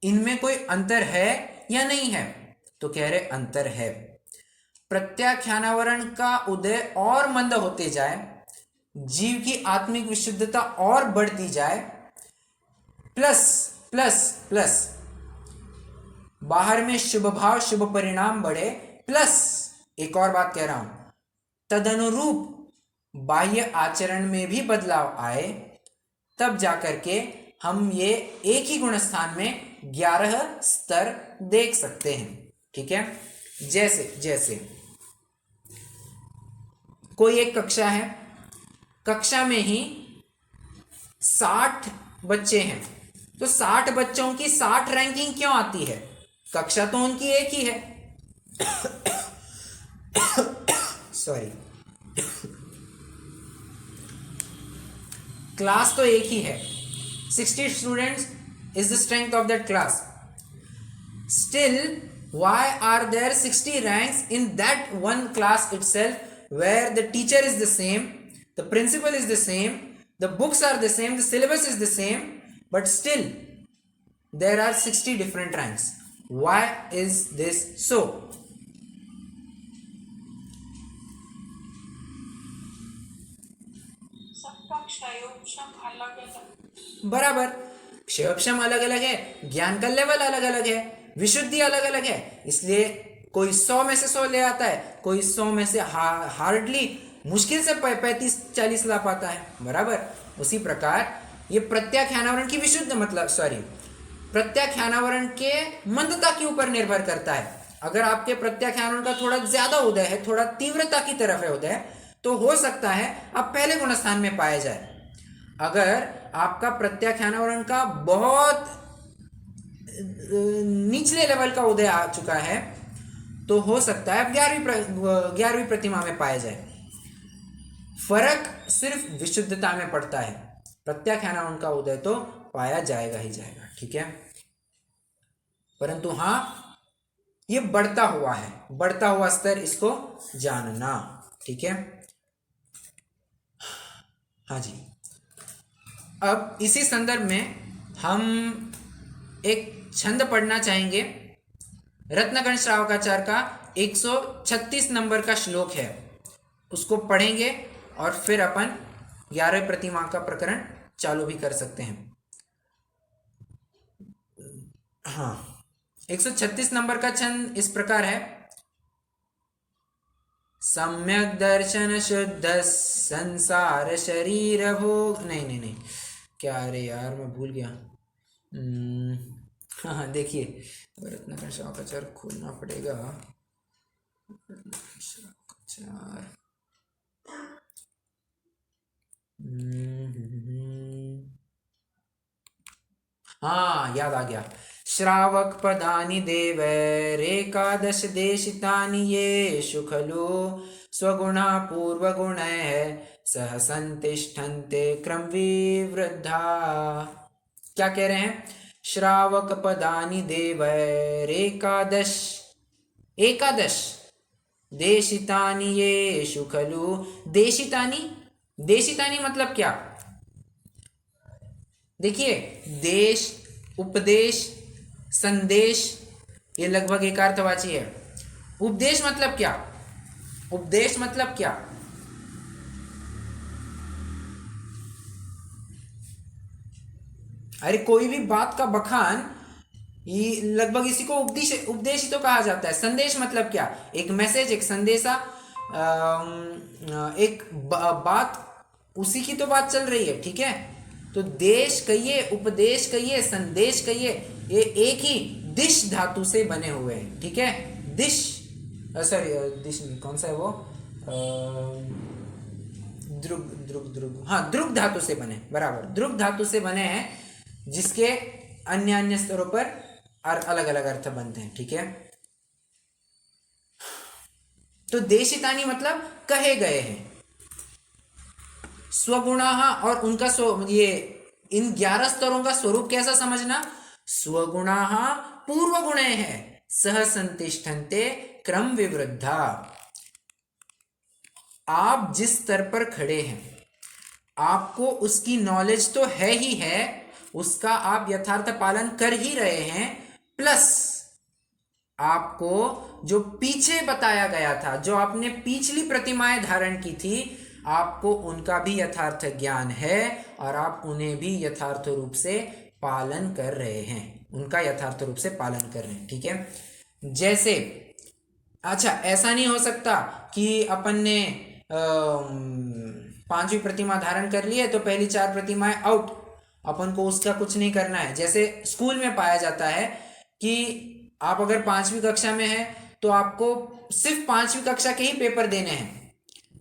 इनमें कोई अंतर है या नहीं है? तो कह रहे अंतर है। प्रत्याख्यानावरण का उदय और मंद होते जाए, जीव की आत्मिक विशुद्धता और बढ़ती जाए, प्लस प्लस प्लस बाहर में शुभ भाव शुभ परिणाम बढ़े, प्लस एक और बात कह रहा हूं, तदनुरूप बाह्य आचरण में भी बदलाव आए, तब जाकर के हम ये एक ही गुण स्थान में 11 स्तर देख सकते हैं। ठीक है, जैसे जैसे कोई एक कक्षा है, कक्षा में ही 60 बच्चे हैं, तो 60 बच्चों की 60 रैंकिंग क्यों आती है? कक्षा तो उनकी एक ही है। सॉरी, क्लास तो एक ही है, 60 students is the strength of that class. Still why are there 60 ranks in that one class itself where the teacher is the same, the principal is the same, the books are the same, the syllabus is the same, but still there are 60 different ranks? Why is this so? सबका क्षयोक्षम अलग अलग। बराबर, क्षेपक्षम अलग अलग है, ज्ञान का level अलग अलग है, विशुद्धि अलग अलग है। इसलिए कोई 100 में से 100 ले आता है, कोई 100 में से हार्डली मुश्किल से 35-40 ला पाता है, बराबर। उसी प्रकार ये प्रत्याख्यानावरण की विशुद्ध मतलब प्रत्याख्यानावरण के मंदता के ऊपर निर्भर करता है। अगर आपके प्रत्याख्यानावरण का थोड़ा ज्यादा उदय है, थोड़ा तीव्रता की तरफ है उदय, तो हो सकता है आप पहले गुणस्थान में पाए जाए। अगर आपका प्रत्याख्यानावरण का बहुत निचले लेवल का उदय आ चुका है तो हो सकता है आप 11वीं प्रतिमा में पाए जाए। फर्क सिर्फ विशुद्धता में पड़ता है, प्रत्याख्यानावरण का उदय तो पाया जाएगा ही जाएगा, ठीक है। परंतु हाँ, ये बढ़ता हुआ है, बढ़ता हुआ स्तर, इसको जानना, ठीक है। हाँ जी, अब इसी संदर्भ में हम एक छंद पढ़ना चाहेंगे। रत्नगण श्रावकाचार्य का 136 नंबर का श्लोक है, उसको पढ़ेंगे और फिर अपन 11 प्रतिमा का प्रकरण चालू भी कर सकते हैं। हाँ, 136 नंबर का छंद इस प्रकार है। सम्यक दर्शन शुद्ध संसार शरीर भोग, नहीं, क्या, अरे यार मैं भूल गया। हाँ देखिए, रत्नाकर श्रावकाचार्य खोलना पड़ेगा। श्रावकाचार्य, हाँ याद आ गया। श्रावक पदानि देवैरेकादश देशितानि येषु खलु स्वगुणा पूर्वगुणैः सह संतिष्ठन्ते क्रम विवृद्धा। क्या कह रहे हैं? श्रावक पदानि देवैरेकादश देशितानि येषु खलु। देशितानि मतलब क्या? देखिए, देश, उपदेश, संदेश, ये लगभग एकार्थवाची है। उपदेश मतलब क्या? उपदेश मतलब क्या? अरे कोई भी बात का बखान, ये लगभग इसी को उपदेश ही तो कहा जाता है। संदेश मतलब क्या? एक मैसेज, एक संदेशा, एक बात, उसी की तो बात चल रही है, ठीक है। तो देश कहिए, उपदेश कहिए, संदेश कहिए, ये एक ही दिश धातु से बने हुए हैं, ठीक है। दिश, सॉरी दिश नहीं, कौन सा है वो, द्रुग, हाँ, द्रुग धातु से बने, बराबर, द्रुग धातु से बने हैं, जिसके अन्य अन्य स्तरों पर अलग अलग अर्थ बनते हैं, ठीक है। तो देशितानी मतलब कहे गए हैं। स्वगुणाः, और उनका ये इन 11 स्तरों का स्वरूप कैसा समझना? स्वगुणाः पूर्व गुणे है, सह संतिष्ठन्ते क्रम विवृद्धा। आप जिस स्तर पर खड़े हैं, आपको उसकी नॉलेज तो है ही है, उसका आप यथार्थ पालन कर ही रहे हैं, प्लस आपको जो पीछे बताया गया था, जो आपने पिछली प्रतिमाएं धारण की थी, आपको उनका भी यथार्थ ज्ञान है और आप उन्हें भी यथार्थ रूप से पालन कर रहे हैं, उनका यथार्थ रूप से पालन कर रहे हैं, ठीक है। जैसे, अच्छा, ऐसा नहीं हो सकता कि अपन ने 5वीं प्रतिमा धारण कर ली है तो पहली 4 प्रतिमाएं आउट, अपन को उसका कुछ नहीं करना है। जैसे स्कूल में पाया जाता है कि आप अगर 5वीं कक्षा में हैं तो आपको सिर्फ 5वीं कक्षा के ही पेपर देने हैं,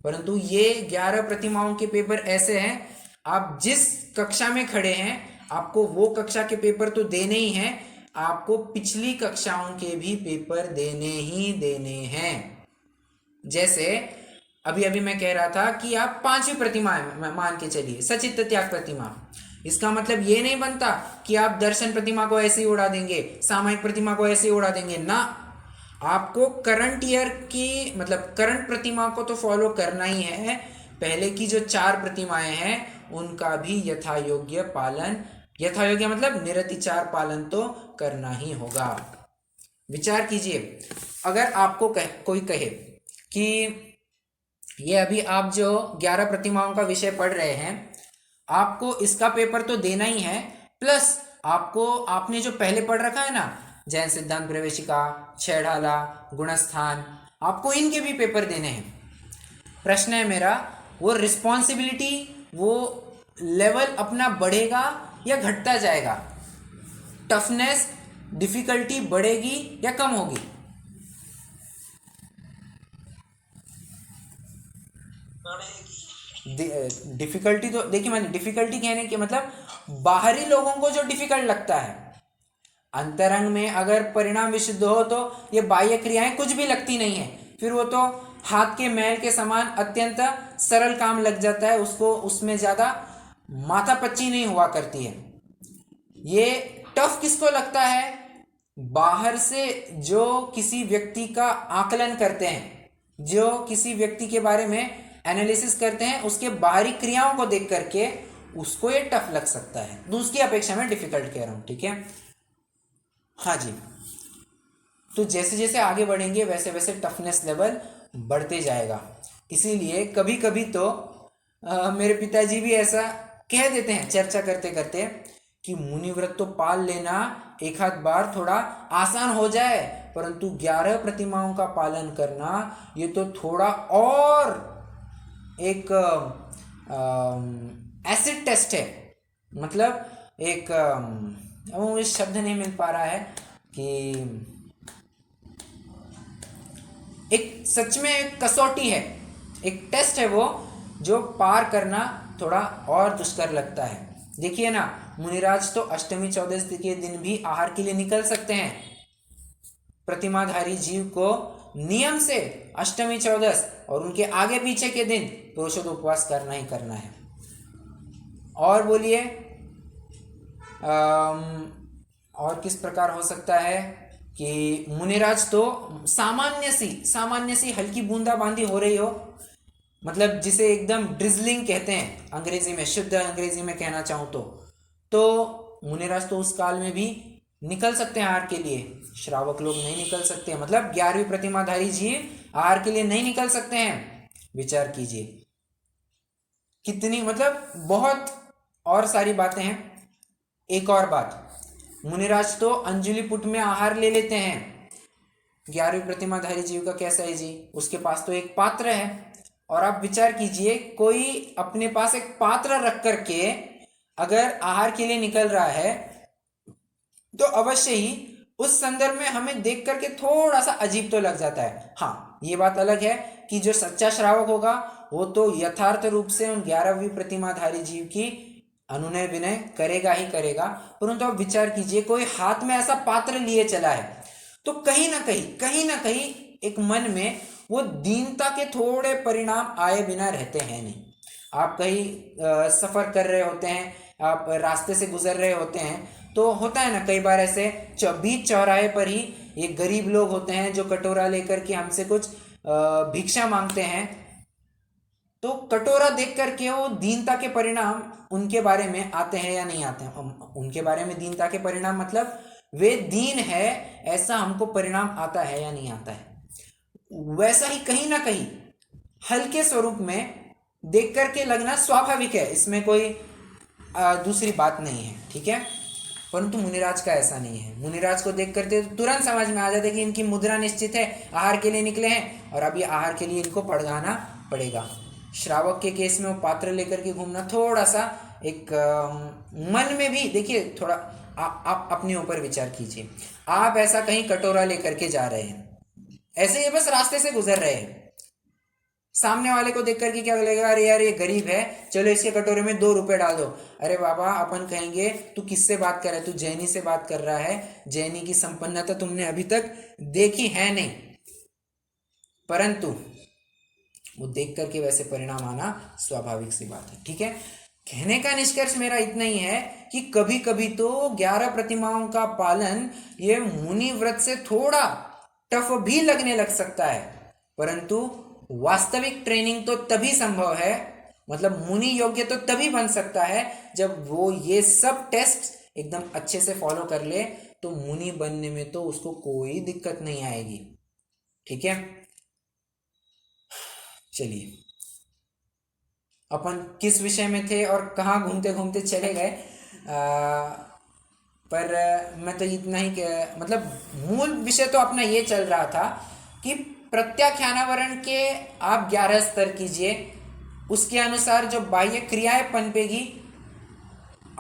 परंतु ये 11 प्रतिमाओं के पेपर ऐसे हैं, आप जिस कक्षा में खड़े हैं आपको वो कक्षा के पेपर तो देने ही हैं, आपको पिछली कक्षाओं के भी पेपर देने ही देने हैं। जैसे अभी अभी मैं कह रहा था कि आप 5वीं प्रतिमा मान के चलिए, सचित्त त्याग प्रतिमा, इसका मतलब ये नहीं बनता कि आप दर्शन प्रतिमा को ऐसे ही उड़ा देंगे, सामायिक प्रतिमा को ऐसे ही उड़ा देंगे ना। आपको करंट ईयर की, मतलब करंट प्रतिमा को तो फॉलो करना ही है, पहले की जो 4 प्रतिमाएं हैं उनका भी यथा योग्य पालन, यथा योग्य मतलब निरतिचार पालन तो करना ही होगा। विचार कीजिए, अगर आपको कोई कहे कि ये अभी आप जो 11 प्रतिमाओं का विषय पढ़ रहे हैं, आपको इसका पेपर तो देना ही है, प्लस आपको आपने जो पहले पढ़ रखा है ना, जैन सिद्धांत प्रवेशिका, छेड़ाला, गुणस्थान, आपको इनके भी पेपर देने हैं। प्रश्न है मेरा, वो रिस्पॉन्सिबिलिटी, वो लेवल अपना बढ़ेगा या घटता जाएगा? टफनेस, डिफिकल्टी बढ़ेगी या कम होगी? डिफिकल्टी तो देखिए, मैंने डिफिकल्टी कहने के मतलब बाहरी लोगों को जो डिफिकल्ट लगता है, अंतरंग में अगर परिणाम विशुद्ध हो तो ये बाह्य क्रियाएं कुछ भी लगती नहीं है, फिर वो तो हाथ के मैल के समान अत्यंत सरल काम लग जाता है, उसको उसमें ज्यादा माथापच्ची नहीं हुआ करती है। ये टफ किसको लगता है? बाहर से जो किसी व्यक्ति का आकलन करते हैं, जो किसी व्यक्ति के बारे में एनालिसिस करते हैं, उसके बाहरी क्रियाओं को देख करके उसको ये टफ लग सकता है, तो उसकी अपेक्षा में डिफिकल्ट कह रहा हूं। ठीक है, हाँ जी। तो जैसे जैसे आगे बढ़ेंगे वैसे वैसे टफनेस लेवल बढ़ते जाएगा। इसीलिए कभी कभी तो मेरे पिताजी भी ऐसा कह देते हैं चर्चा करते करते कि मुनि व्रत तो पाल लेना एक आध बार थोड़ा आसान हो जाए, परंतु 11 प्रतिमाओं का पालन करना ये तो थोड़ा और एक एसिड टेस्ट है। मतलब एक अब मुझे शब्द नहीं मिल पा रहा है कि एक सच में एक कसौटी है, एक टेस्ट है वो, जो पार करना थोड़ा और दुष्कर लगता है। देखिए ना, मुनिराज तो अष्टमी चौदस के दिन भी आहार के लिए निकल सकते हैं। प्रतिमाधारी जीव को नियम से अष्टमी चौदस और उनके आगे पीछे के दिन पुरुषों को उपवास करना ही करना है। और बोलिए और किस प्रकार हो सकता है कि मुनिराज तो सामान्य सी हल्की बूंदाबांदी हो रही हो, मतलब जिसे एकदम ड्रिजलिंग कहते हैं अंग्रेजी में, शुद्ध अंग्रेजी में कहना चाहूं तो मुनिराज तो उस काल में भी निकल सकते हैं आहार के लिए, श्रावक लोग नहीं निकल सकते हैं। मतलब 11वीं प्रतिमाधारी जीव आहार के लिए नहीं निकल सकते हैं। विचार कीजिए कितनी, मतलब बहुत और सारी बातें हैं। एक और बात, मुनिराज तो अंजलि पुट में आहार ले लेते हैं। 11वीं प्रतिमाधारी जीव का कैसा है जी? उसके पास तो एक पात्र है, और आप विचार कीजिए कोई अपने पास एक पात्र रख करके अगर आहार के लिए निकल रहा है तो अवश्य ही उस संदर्भ में हमें देख करके थोड़ा सा अजीब तो लग जाता है। हाँ, ये बात अलग है कि जो सच्चा श्रावक होगा वो तो यथार्थ रूप से उन 11वीं प्रतिमाधारी जीव की अनुनय विनय करेगा ही करेगा, परंतु आप विचार कीजिए कोई हाथ में ऐसा पात्र लिए चला है तो कहीं ना कहीं एक मन में वो दीनता के थोड़े परिणाम आए बिना रहते हैं नहीं। आप कहीं सफर कर रहे होते हैं, आप रास्ते से गुजर रहे होते हैं, तो होता है ना कई बार ऐसे बीच चौराहे पर ही ये गरीब लोग होते हैं जो कटोरा लेकर के हमसे कुछ भिक्षा मांगते हैं, तो कटोरा देख करके वो दीनता के परिणाम उनके बारे में आते हैं या नहीं आते हैं? उनके बारे में दीनता के परिणाम मतलब वे दीन है ऐसा हमको परिणाम आता है या नहीं आता है? वैसा ही कहीं ना कहीं हल्के स्वरूप में देख करके लगना स्वाभाविक है, इसमें कोई दूसरी बात नहीं है। ठीक है, परंतु मुनिराज का ऐसा नहीं है। मुनिराज को देख करके तुरंत समझ में आ जाता है कि इनकी मुद्रा निश्चित है, आहार के लिए निकले हैं और अभी आहार के लिए इनको पढ़ाना पड़ेगा। श्रावक के केस में वो पात्र लेकर के घूमना थोड़ा सा एक मन में भी देखिए थोड़ा आप अपने ऊपर विचार कीजिए। आप ऐसा कहीं कटोरा लेकर के जा रहे हैं, ऐसे ही बस रास्ते से गुजर रहे हैं, सामने वाले को देख करके क्या लगेगा? अरे यार ये गरीब है, चलो इसके कटोरे में 2 रुपए डाल दो। अरे बाबा, अपन कहेंगे तू किससे बात कर रहा है? तू जैनी से बात कर रहा है, जैनी की संपन्नता तुमने अभी तक देखी है नहीं। परंतु वो देख करके वैसे परिणाम आना स्वाभाविक सी बात है। ठीक है, कहने का निष्कर्ष मेरा इतना ही है कि कभी कभी तो 11 प्रतिमाओं का पालन ये मुनि व्रत से थोड़ा टफ भी लगने लग सकता है, परंतु वास्तविक ट्रेनिंग तो तभी संभव है, मतलब मुनि योग्य तो तभी बन सकता है जब वो ये सब टेस्ट एकदम अच्छे से फॉलो कर ले, तो मुनि बनने में तो उसको कोई दिक्कत नहीं आएगी। ठीक है, चलिए अपन किस विषय में थे और कहाँ घूमते घूमते चले गए। पर मैं तो इतना ही मतलब मूल विषय तो अपना ये चल रहा था कि प्रत्याख्यानावरण के आप 11 स्तर कीजिए, उसके अनुसार जो बाह्य क्रियाएं पनपेगी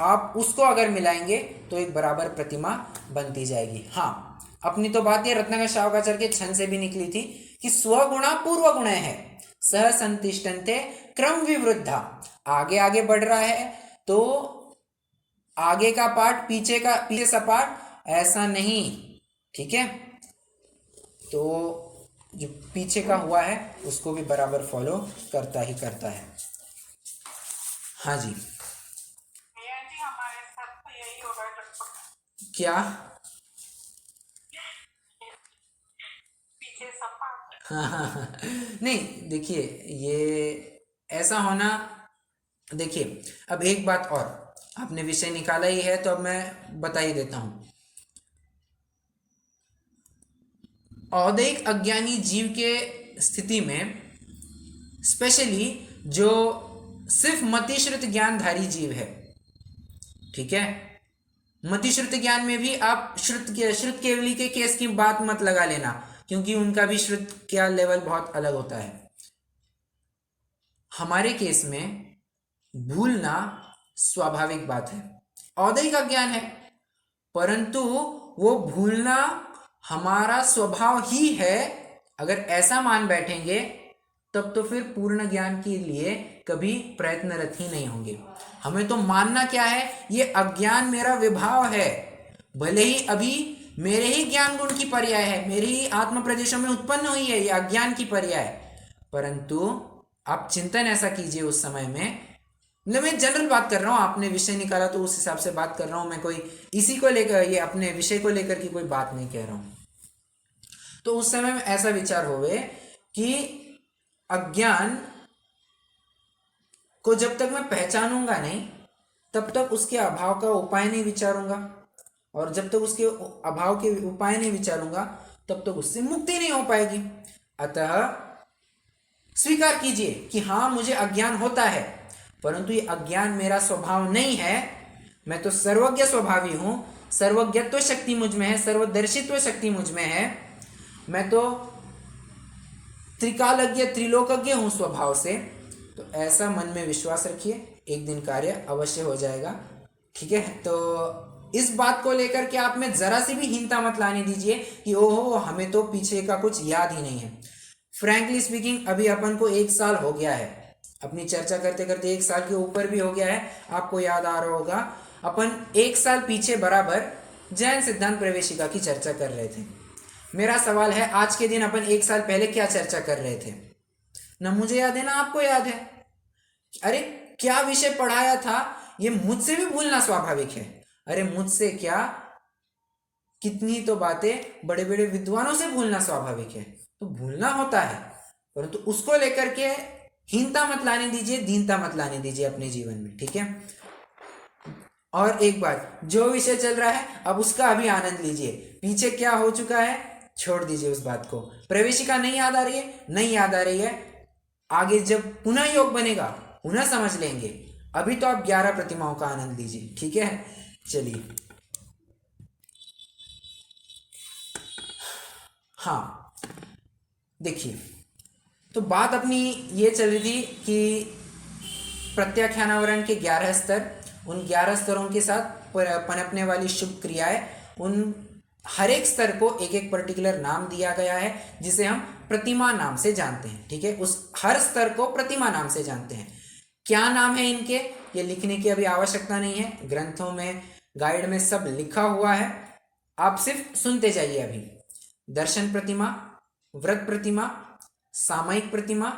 आप उसको अगर मिलाएंगे तो एक बराबर प्रतिमा बनती जाएगी। हाँ, अपनी तो बात ये रत्नाकर शावकाचार्य के छंद से भी निकली थी कि स्वगुणा पूर्व गुण है सह संतिष्ठन्ते क्रम विवृद्धा। आगे आगे बढ़ रहा है तो आगे का पार्ट पीछे सा पार्ट ऐसा नहीं, ठीक है। तो जो पीछे का हुआ है उसको भी बराबर फॉलो करता ही करता है। हाँ जी, भैया जी हमारे साथ तो यही होगा लगभग, क्या? पीछे सपाट। हाँ नहीं, देखिए ये ऐसा होना, देखिए अब एक बात और, आपने विषय निकाला ही है तो अब मैं बता ही देता हूँ। औदैहिक अज्ञानी जीव के स्थिति में स्पेशली जो सिर्फ मतिश्रुत ज्ञानधारी जीव है, ठीक है, मतिश्रुत ज्ञान में भी आप श्रुत केवली के केस की बात मत लगा लेना, क्योंकि उनका भी श्रुत का लेवल बहुत अलग होता है। हमारे केस में भूलना स्वाभाविक बात है, औदैहिक अज्ञान है, परंतु वो भूलना हमारा स्वभाव ही है। अगर ऐसा मान बैठेंगे तब तो फिर पूर्ण ज्ञान के लिए कभी प्रयत्नरत ही नहीं होंगे। हमें तो मानना क्या है, ये अज्ञान मेरा विभाव है, भले ही अभी मेरे ही ज्ञान गुण की पर्याय है, मेरे ही आत्म प्रदेशों में उत्पन्न हुई है ये अज्ञान की पर्याय, परंतु आप चिंतन ऐसा कीजिए उस समय में, मतलब मैं जनरल बात कर रहा हूँ, आपने विषय निकाला तो उस हिसाब से बात कर रहा हूँ, मैं कोई इसी को लेकर, ये अपने विषय को लेकर की कोई बात नहीं कह रहा हूँ। तो उस समय में ऐसा विचार होवे कि अज्ञान को जब तक मैं पहचानूंगा नहीं तब तक उसके अभाव का उपाय नहीं विचारूंगा, और जब तक उसके अभाव के उपाय नहीं विचारूंगा तब तक उससे मुक्ति नहीं हो पाएगी। अतः स्वीकार कीजिए कि हाँ मुझे अज्ञान होता है, परंतु ये अज्ञान मेरा स्वभाव नहीं है, मैं तो सर्वज्ञ स्वभावी हूं, सर्वज्ञत्व शक्ति मुझ में है, सर्वदर्शित्व शक्ति मुझ में है, मैं तो त्रिकालज्ञ त्रिलोकज्ञ हूं स्वभाव से। तो ऐसा मन में विश्वास रखिए, एक दिन कार्य अवश्य हो जाएगा, ठीक है। तो इस बात को लेकर के आप में जरा सी भी हीनता मत लाने दीजिए कि ओहो हमें तो पीछे का कुछ याद ही नहीं है। फ्रैंकली स्पीकिंग अभी अपन को 1 साल हो गया है, अपनी चर्चा करते करते 1 साल के ऊपर भी हो गया है। आपको याद आ रहा होगा अपन 1 साल पीछे बराबर जैन सिद्धांत प्रवेशिका की चर्चा कर रहे थे। मेरा सवाल है आज के दिन अपन 1 साल पहले क्या चर्चा कर रहे थे? ना मुझे याद है ना आपको याद है। अरे क्या विषय पढ़ाया था, ये मुझसे भी भूलना स्वाभाविक है। अरे मुझसे क्या, कितनी तो बातें बड़े बड़े विद्वानों से भूलना स्वाभाविक है। तो भूलना होता है, परंतु उसको लेकर के हीनता मत लाने दीजिए, दीनता मत लाने दीजिए अपने जीवन में, ठीक है। और एक बात, जो विषय चल रहा है अब उसका अभी आनंद लीजिए, पीछे क्या हो चुका है छोड़ दीजिए उस बात को। प्रवेशिका नहीं याद आ रही है, नहीं याद आ रही है, आगे जब पुनः योग बनेगा पुनः समझ लेंगे। अभी तो आप 11 प्रतिमाओं का आनंद लीजिए, ठीक है। चलिए, हाँ देखिए, तो बात अपनी ये चल रही थी कि प्रत्याख्यानावरण के 11 स्तर, उन 11 स्तरों के साथ पनपने वाली शुभ क्रियाएं, उन हर एक स्तर को एक एक पर्टिकुलर नाम दिया गया है जिसे हम प्रतिमा नाम से जानते हैं, ठीक है। उस हर स्तर को प्रतिमा नाम से जानते हैं। क्या नाम है इनके, ये लिखने की अभी आवश्यकता नहीं है, ग्रंथों में गाइड में सब लिखा हुआ है, आप सिर्फ सुनते जाइए। अभी दर्शन प्रतिमा, व्रत प्रतिमा, सामयिक प्रतिमा,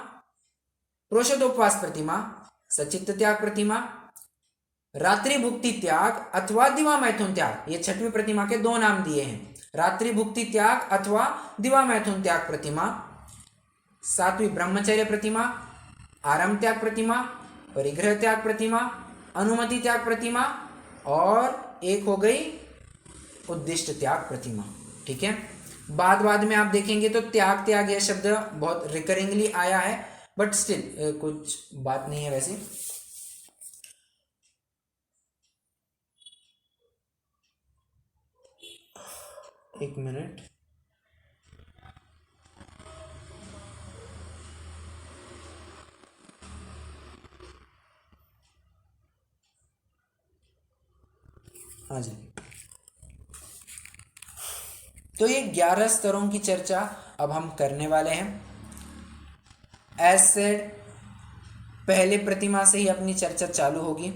प्रोषदोपवास प्रतिमा, सचित्त त्याग प्रतिमा, रात्रि भुक्ति त्याग अथवा दिवा मैथुन त्याग, ये 6वीं प्रतिमा के 2 नाम दिए हैं, रात्रि भुक्ति त्याग अथवा दिवा मैथुन त्याग प्रतिमा। 7वीं ब्रह्मचर्य प्रतिमा, आरंभ त्याग प्रतिमा, परिग्रह त्याग प्रतिमा, अनुमति त्याग प्रतिमा, और एक हो गई उद्दिष्ट त्याग प्रतिमा, ठीक है। बाद में आप देखेंगे तो त्याग त्याग यह शब्द बहुत रिकरिंगली आया है, बट स्टिल कुछ बात नहीं है वैसे। एक मिनट। हाँ जी, तो ये 11 स्तरों की चर्चा अब हम करने वाले हैं। एज सेड, पहले प्रतिमा से ही अपनी चर्चा चालू होगी।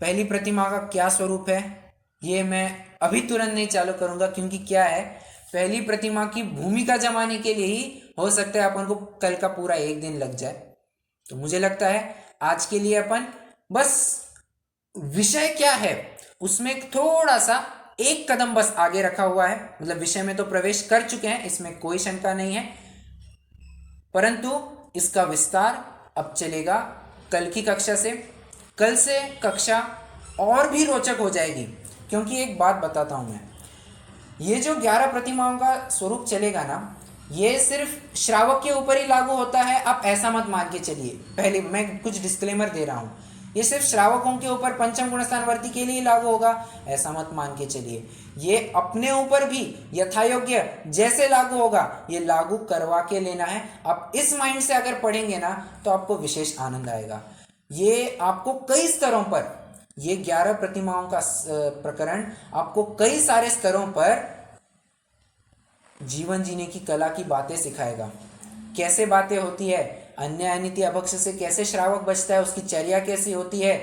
पहली प्रतिमा का क्या स्वरूप है ये मैं अभी तुरंत नहीं चालू करूंगा, क्योंकि क्या है, पहली प्रतिमा की भूमिका जमाने के लिए ही हो सकता है अपन को कल का पूरा एक दिन लग जाए। तो मुझे लगता है आज के लिए अपन बस विषय क्या है उसमें थोड़ा सा एक कदम बस आगे रखा हुआ है। मतलब विषय में तो प्रवेश कर चुके हैं, इसमें कोई शंका नहीं है, परंतु इसका विस्तार अब चलेगा कल की कक्षा से। कल से कक्षा और भी रोचक हो जाएगी, क्योंकि एक बात बताता हूं मैं, ये जो 11 प्रतिमाओं का स्वरूप चलेगा ना, ये सिर्फ श्रावक के ऊपर ही लागू होता है, आप ऐसा मत मान के चलिए। पहले मैं कुछ डिस्क्लेमर दे रहा हूं, ये सिर्फ श्रावकों के ऊपर पंचम गुणस्थान वर्ती के लिए लागू होगा, ऐसा मत मान के चलिए। ये अपने ऊपर भी यथायोग्य जैसे लागू होगा, ये लागू करवा के लेना है। आप इस माइंड से अगर पढ़ेंगे ना तो आपको विशेष आनंद आएगा। ये आपको कई स्तरों पर, ये 11 प्रतिमाओं का प्रकरण आपको कई सारे स्तरों पर जीवन जीने की कला की बातें सिखाएगा। कैसे बातें होती है, अन्य अनिति अभक्ष से कैसे श्रावक बचता है, उसकी चर्या कैसी होती है,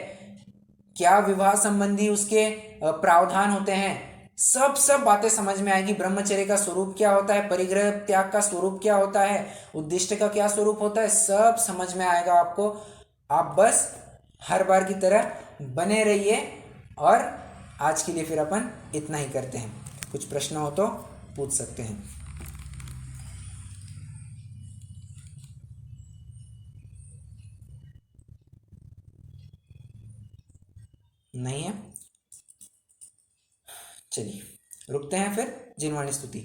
क्या विवाह संबंधी उसके प्रावधान होते हैं, सब बातें समझ में आएगी। ब्रह्मचर्य का स्वरूप क्या होता है, परिग्रह त्याग का स्वरूप क्या होता है, उद्दिष्ट का क्या स्वरूप होता है, सब समझ में आएगा आपको। आप बस हर बार की तरह बने रहिए। और आज के लिए फिर अपन इतना ही करते हैं। कुछ प्रश्न हो तो पूछ सकते हैं। नहीं है, चलिए रुकते हैं फिर। जिनवाणी स्तुति।